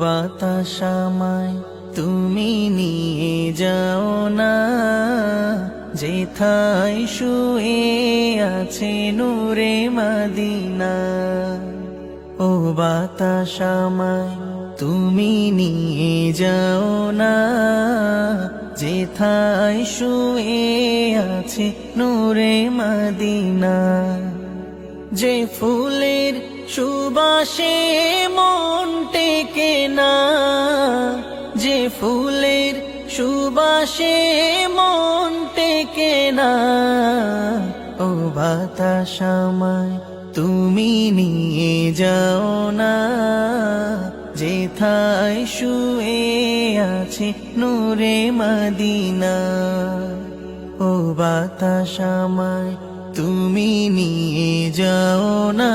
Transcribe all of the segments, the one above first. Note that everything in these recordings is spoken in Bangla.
বাতাস আমায় তুমি নিয়ে যাও না, যেথায় শুয়ে আছে নূরে মদিনা। ও বাতাস আমায় তুমি নিয়ে যাও না, যেথায় শুয়ে আছে নূরে মদিনা। যে ফুলের সুবাসে মন টেকে না, যে ফুলের সুবাসে মন টেকে না। ও বাতাস আমায় তুমি নিয়ে যাও না, যেথায় শুয়ে আছে নূরে মদিনা। ও বাতাস আমায় তুমি নিয়ে যাও না,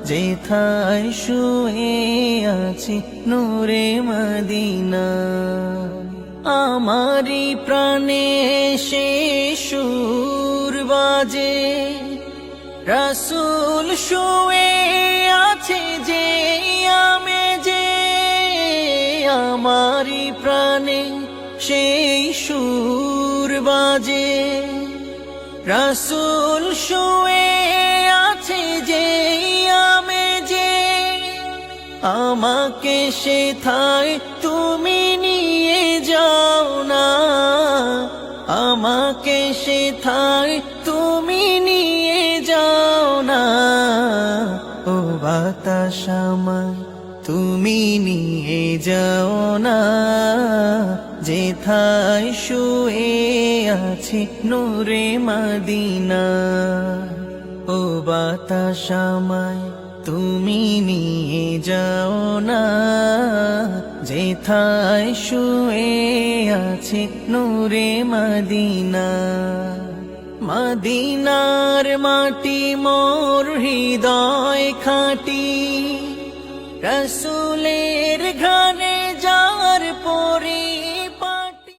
যেথায় শুয়ে আছে নূরে মদিনা। আমারি প্রাণে সে সুর বাজে, রাসূল শুয়ে আছে যে আমেজে। আমারি প্রাণে সেই সুর বাজে, রাসূল শুয়ে আছে যে আমেজে। আমাকে সেথায় তুমি নিয়ে যাও না, আমাকে সেথায় তুমি নিয়ে যাও না। ও বাতাস আমায় তুমি নিয়ে যাও না, যেথায় শুয়ে আছে নূরে মদিনা। ও বাতাস আমায় তুমি নিয়ে যাও না, যেথায় শুয়ে আছে নূরে মদিনা। মদিনার মাটি মোর হৃদয় খাঁটি, রাসূলের ঘ্রাণে